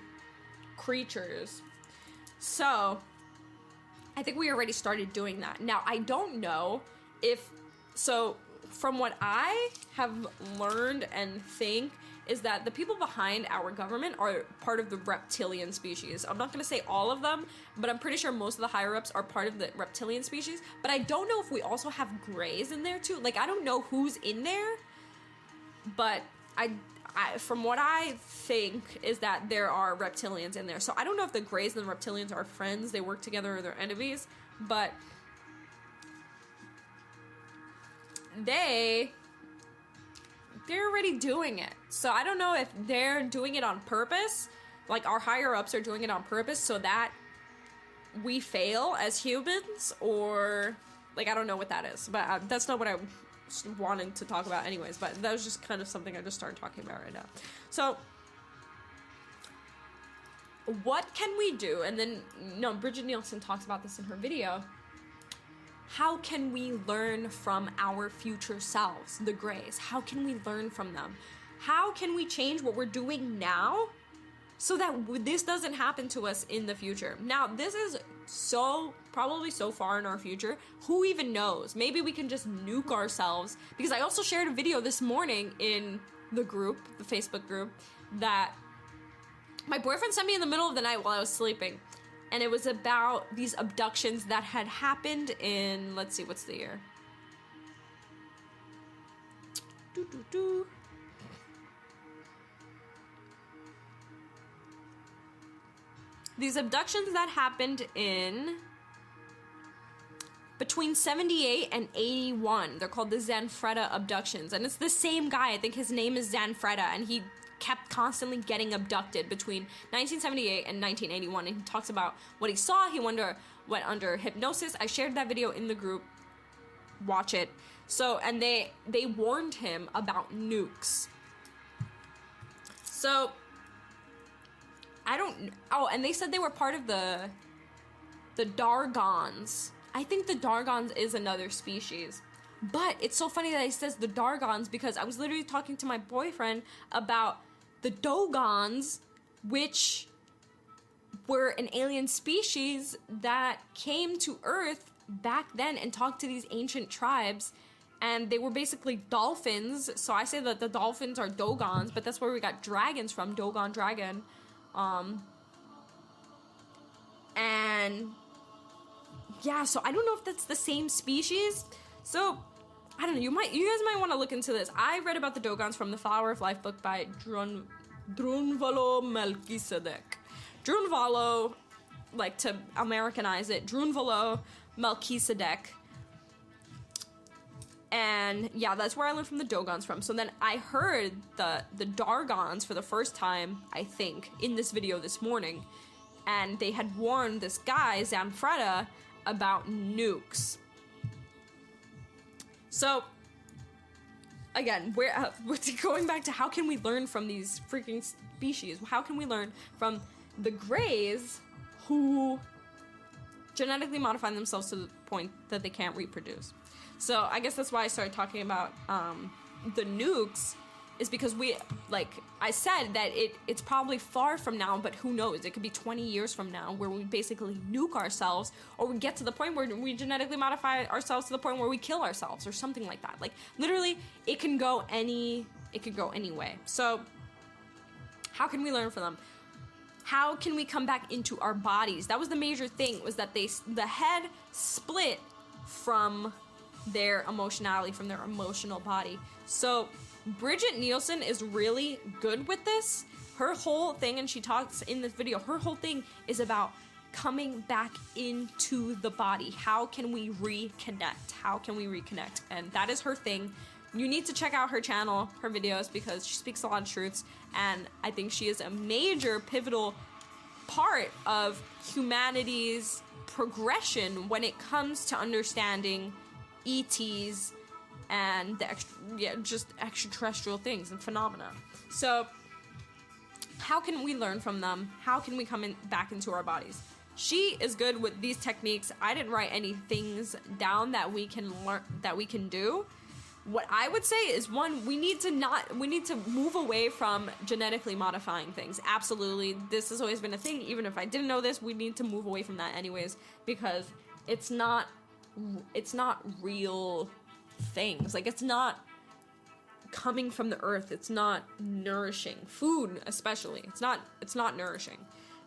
creatures. So I think we already started doing that. Now, I don't know if, so from what I have learned and think, is that the people behind our government are part of the reptilian species. I'm not going to say all of them, but I'm pretty sure most of the higher-ups are part of the reptilian species. But I don't know if we also have Greys in there too. Like, I don't know who's in there, but I from what I think is that there are reptilians in there. So I don't know if the Greys and the reptilians are friends, they work together, or they're enemies, but they're already doing it. So I don't know if they're doing it on purpose, like our higher ups are doing it on purpose so that we fail as humans, or like, I don't know what that is, but that's not what I wanted to talk about anyways, but that was just kind of something I just started talking about right now. So what can we do? And then, no, Bridget Nielsen talks about this in her video. How can we learn from our future selves, the Greys? How can we learn from them? How can we change what we're doing now so that this doesn't happen to us in the future? Now, this is probably so far in our future. Who even knows? Maybe we can just nuke ourselves. Because I also shared a video this morning in the group, the Facebook group, that my boyfriend sent me in the middle of the night while I was sleeping. And it was about these abductions that had happened in, let's see, what's the year? These abductions that happened in between 78 and 81. They're called the Zanfretta abductions, and it's the same guy. I think his name is Zanfretta, and he kept constantly getting abducted between 1978 and 1981, and he talks about what he saw. He went under hypnosis. I shared that video in the group. Watch it. So, and they warned him about nukes. So, and they said they were part of the Dargons. I think the Dargons is another species. But it's so funny that he says the Dargons, because I was literally talking to my boyfriend about the Dogons, which were an alien species that came to Earth back then and talked to these ancient tribes, and they were basically dolphins. So I say that the dolphins are Dogons, but that's where we got dragons from, Dogon dragon. And yeah, so I don't know if that's the same species. So I don't know, you guys might want to look into this. I read about the Dogons from the Flower of Life book by Drunvalo Melchizedek. Drunvalo, like to Americanize it, Drunvalo Melchizedek. And yeah, that's where I learned from the Dogons from. So then I heard the Dargons for the first time, I think, in this video this morning. And they had warned this guy, Zanfretta, about nukes. So, again, we're going back to how can we learn from these freaking species? How can we learn from the Greys who genetically modify themselves to the point that they can't reproduce? So I guess that's why I started talking about the nukes, is because like I said, that it's probably far from now, but who knows? It could be 20 years from now where we basically nuke ourselves, or we get to the point where we genetically modify ourselves to the point where we kill ourselves or something like that. Like literally, it could go any way. So how can we learn from them? How can we come back into our bodies? That was the major thing, was that the head split from their emotionality, from their emotional body. So Bridget Nielsen is really good with this. Her whole thing, and she talks in this video, her whole thing is about coming back into the body. How can we reconnect? How can we reconnect? And that is her thing. You need to check out her channel, her videos, because she speaks a lot of truths, and I think she is a major pivotal part of humanity's progression when it comes to understanding ETs and just extraterrestrial things and phenomena. So how can we learn from them? How can we come back into our bodies? She is good with these techniques. I didn't write any things down that we can learn, that we can do. What I would say is, one, we need to move away from genetically modifying things. Absolutely. This has always been a thing. Even if I didn't know this, we need to move away from that anyways, because it's not real things. Like, it's not coming from the earth. It's not nourishing. Food, especially. It's not nourishing.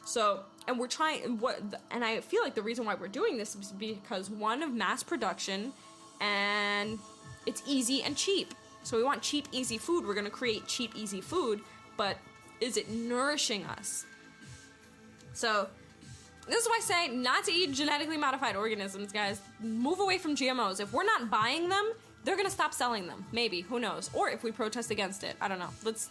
So, and we're trying, and I feel like the reason why we're doing this is because, one, of mass production, and it's easy and cheap. So we want cheap, easy food. We're going to create cheap, easy food, but is it nourishing us? So this is why I say not to eat genetically modified organisms, guys. Move away from GMOs. If we're not buying them, they're going to stop selling them. Maybe. Who knows? Or if we protest against it. I don't know. Let's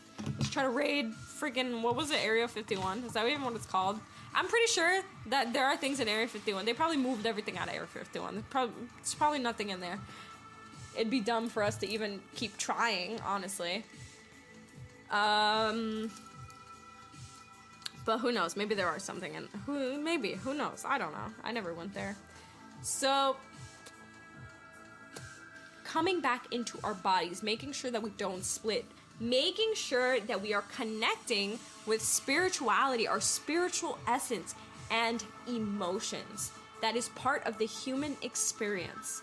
try to raid freaking, what was it, Area 51? Is that even what it's called? I'm pretty sure that there are things in Area 51. They probably moved everything out of Area 51. There's probably nothing in there. It'd be dumb for us to even keep trying, honestly. But who knows? Maybe there are something in... Who knows? I don't know. I never went there. So, coming back into our bodies, making sure that we don't split, making sure that we are connecting with spirituality, our spiritual essence, and emotions. That is part of the human experience.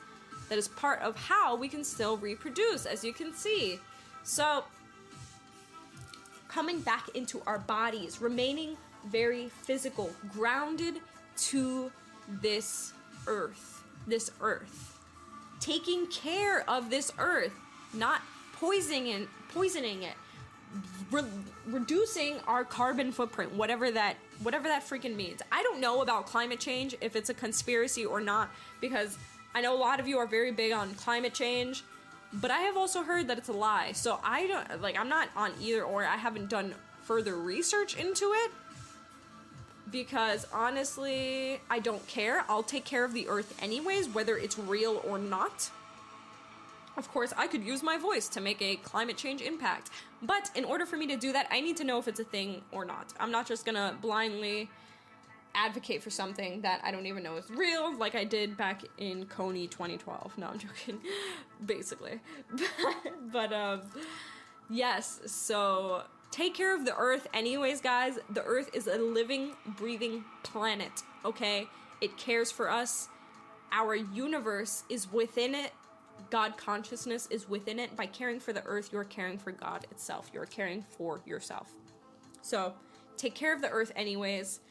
That is part of how we can still reproduce, as you can see. So, coming back into our bodies, remaining very physical, grounded to this earth. Taking care of this earth, not poisoning it, reducing our carbon footprint, whatever that freaking means. I don't know about climate change, if it's a conspiracy or not, because I know a lot of you are very big on climate change, but I have also heard that it's a lie. So I don't, like, I'm not on either or. I haven't done further research into it because honestly, I don't care. I'll take care of the earth anyways, whether it's real or not. Of course, I could use my voice to make a climate change impact, but in order for me to do that, I need to know if it's a thing or not. I'm not just gonna blindly advocate for something that I don't even know is real, like I did back in Coney 2012. No, I'm joking. Basically. but yes, so take care of the earth anyways, guys. The earth is a living, breathing planet, okay? It cares for us. Our universe is within it. God consciousness is within it. By caring for the earth, you're caring for God itself. You're caring for yourself. So take care of the earth anyways.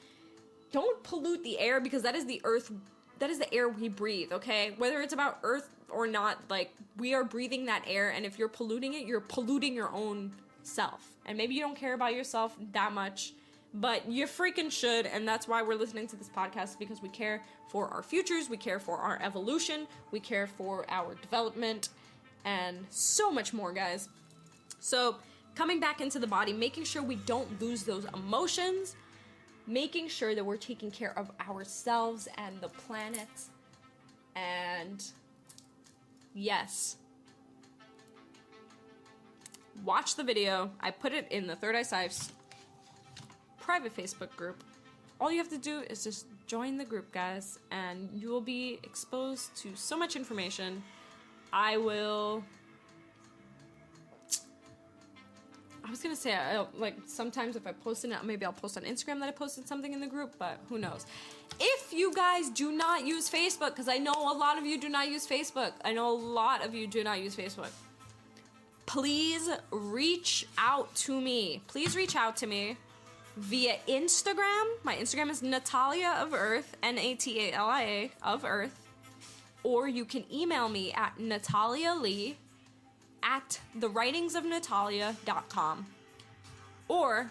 Don't pollute the air, because that is the earth, that is the air we breathe, okay? Whether it's about earth or not, like, we are breathing that air, and if you're polluting it, you're polluting your own self. And maybe you don't care about yourself that much, but you freaking should, and that's why we're listening to this podcast, because we care for our futures, we care for our evolution, we care for our development, and so much more, guys. So, coming back into the body, making sure we don't lose those emotions, making sure that we're taking care of ourselves and the planet, and yes, watch the video. I put it in the ThirdEyeCyphs private Facebook group. All you have to do is just join the group, guys, and you will be exposed to so much information. I was gonna say, like, sometimes if I post it, maybe I'll post on Instagram that I posted something in the group, but who knows. If you guys do not use Facebook, because I know a lot of you do not use Facebook, please reach out to me. Please reach out to me via Instagram. My Instagram is Natalia of Earth, Natalia of Earth, or you can email me at natalialee@thewritingsofnatalia.com, or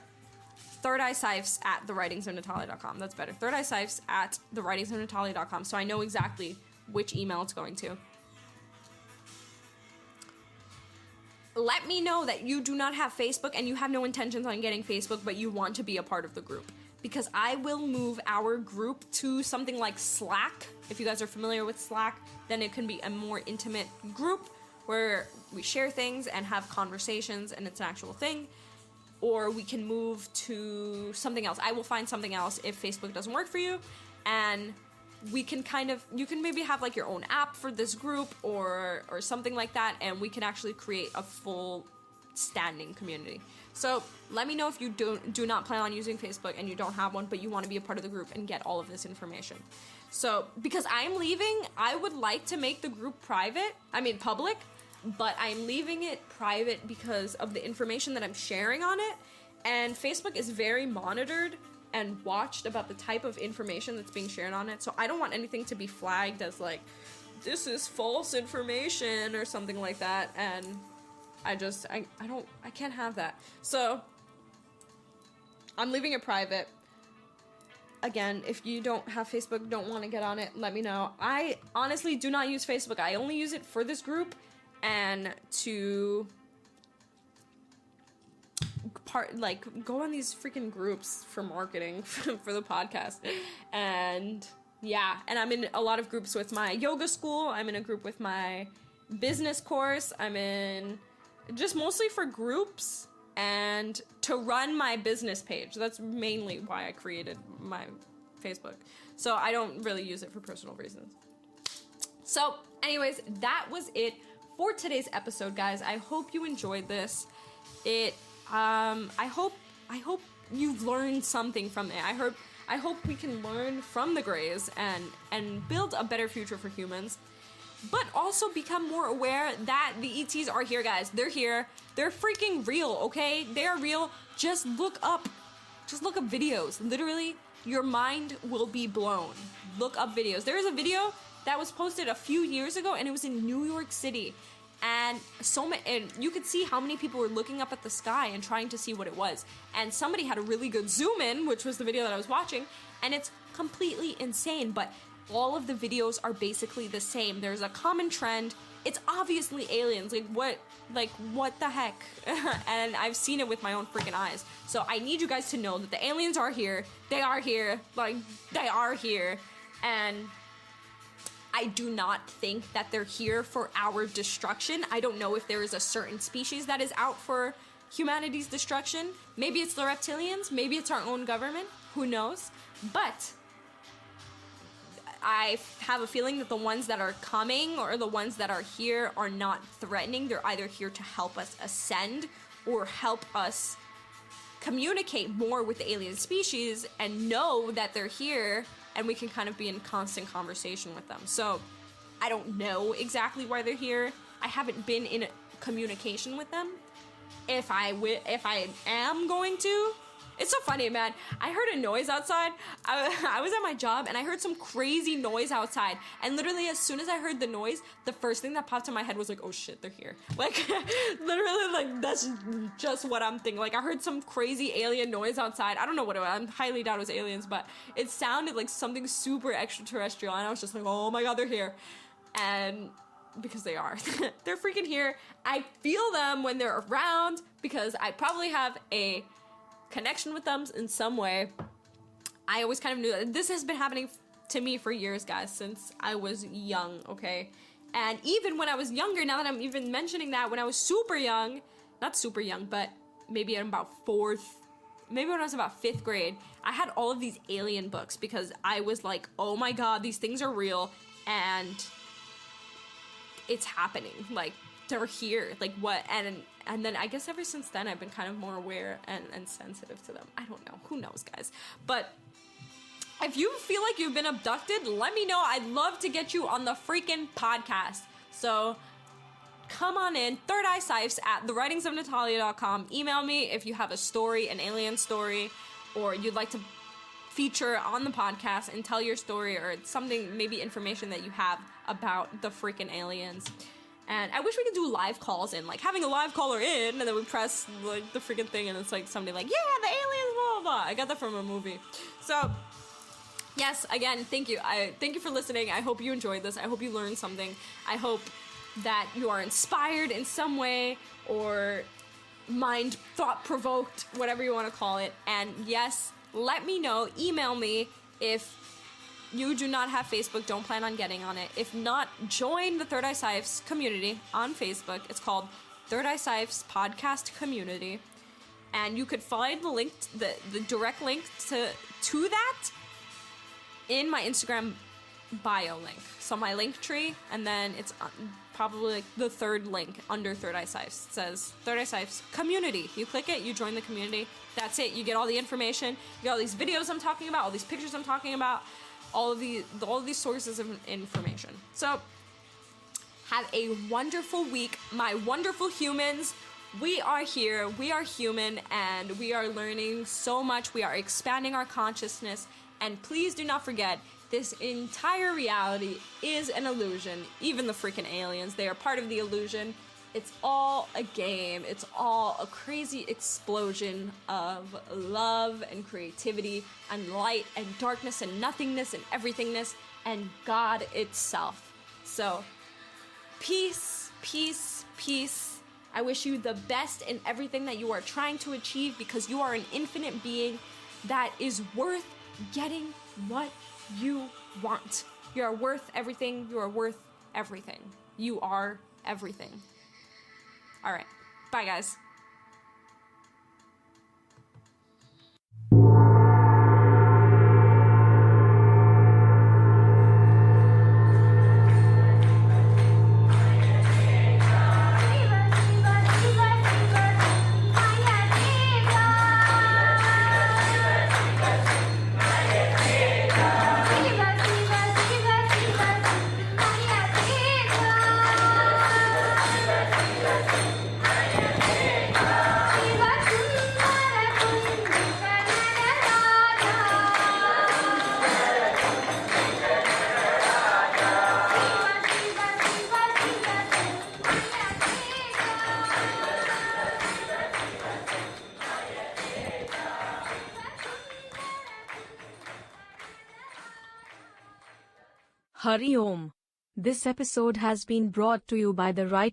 ThirdEyeCyphs@thewritingsofnatalia.com. That's better. ThirdEyeCyphs@thewritingsofnatalia.com, so I know exactly which email it's going to. Let me know that you do not have Facebook and you have no intentions on getting Facebook, but you want to be a part of the group, because I will move our group to something like Slack. If you guys are familiar with Slack, then it can be a more intimate group where we share things and have conversations and it's an actual thing. Or we can move to something else. I will find something else if Facebook doesn't work for you, and we can you can maybe have like your own app for this group or something like that, and we can actually create a full standing community. So let me know if you do not plan on using Facebook and you don't have one, but you want to be a part of the group and get all of this information. So because I'm leaving, I would like to make the group public, but I'm leaving it private because of the information that I'm sharing on it, and Facebook is very monitored and watched about the type of information that's being shared on it, so I don't want anything to be flagged as like, this is false information or something like that, and I can't have that. So I'm leaving it private. Again, if you don't have Facebook, don't want to get on it, let me know. I honestly do not use Facebook. I only use it for this group and to go on these freaking groups for marketing for the podcast. And yeah, and I'm in a lot of groups with my yoga school. I'm in a group with my business course. I'm in just mostly for groups and to run my business page. That's mainly why I created my Facebook. So I don't really use it for personal reasons. So anyways, that was it for today's episode, guys. I hope you enjoyed this. I hope you've learned something from it. I hope we can learn from the Greys and build a better future for humans, but also become more aware that the ETs are here, guys. They're here. They're freaking real, okay? They are real. Just look up videos. Literally, your mind will be blown. Look up videos. There is a video that was posted a few years ago, and it was in New York City. And you could see how many people were looking up at the sky and trying to see what it was. And somebody had a really good zoom in, which was the video that I was watching, and it's completely insane. But all of the videos are basically the same. There's a common trend. It's obviously aliens. Like what the heck? And I've seen it with my own freaking eyes. So I need you guys to know that the aliens are here. They are here. Like, they are here. And I do not think that they're here for our destruction. I don't know if there is a certain species that is out for humanity's destruction. Maybe it's the reptilians. Maybe it's our own government. Who knows? But I have a feeling that the ones that are coming or the ones that are here are not threatening. They're either here to help us ascend or help us communicate more with the alien species and know that they're here, and we can kind of be in constant conversation with them. So I don't know exactly why they're here. I haven't been in communication with them. If I am going to, it's so funny, man. I heard a noise outside. I was at my job and I heard some crazy noise outside. And literally, as soon as I heard the noise, the first thing that popped in my head was like, oh shit, they're here. Like, literally, like, that's just what I'm thinking. Like, I heard some crazy alien noise outside. I don't know what it was. I highly doubt it was aliens, but it sounded like something super extraterrestrial. And I was just like, oh my god, they're here. And because they are. They're freaking here. I feel them when they're around because I probably have a connection with them in some way. I always kind of knew that this has been happening to me for years, guys, since I was young, okay? And even when I was younger, now that I'm even mentioning that, when I was super young, not super young, but maybe in about maybe when I was about 5th grade, I had all of these alien books because I was like, oh my god, these things are real and it's happening. Like, they're here. Like, what? And then I guess ever since then I've been kind of more aware and sensitive to them. I don't know. Who knows, guys? But if you feel like you've been abducted, let me know. I'd love to get you on the freaking podcast. So come on in. ThirdEyeCyphs at thewritingsofnatalia.com. Email me if you have a story, an alien story, or you'd like to feature on the podcast and tell your story or something, maybe information that you have about the freaking aliens. And I wish we could do live calls in, like having a live caller in, and then we press like the freaking thing, and it's like somebody like, yeah, the aliens, blah blah blah. I got that from a movie. So yes, again, thank you. Thank you for listening. I hope you enjoyed this. I hope you learned something. I hope that you are inspired in some way or thought-provoked, whatever you want to call it. And yes, let me know. Email me if you do not have Facebook, don't plan on getting on it. If not, join the ThirdEyeCyphs community on Facebook. It's called ThirdEyeCyphs Podcast Community. And you could find the link, the direct link to that in my Instagram bio link. So my link tree, and then it's probably like the third link under ThirdEyeCyphs. It says ThirdEyeCyphs Community. You click it, you join the community. That's it. You get all the information. You get all these videos I'm talking about, all these pictures I'm talking about. All of these sources of information. So have a wonderful week, my wonderful humans. We are here, we are human, and we are learning so much. We are expanding our consciousness, and please do not forget, this entire reality is an illusion. Even the freaking aliens, they are part of the illusion. It's all a game. It's all a crazy explosion of love and creativity and light and darkness and nothingness and everythingness and God itself. So, peace, peace, peace. I wish you the best in everything that you are trying to achieve because you are an infinite being that is worth getting what you want. You are worth everything. You are worth everything. You are everything. All right. Bye, guys. Hari Om. This episode has been brought to you by the writing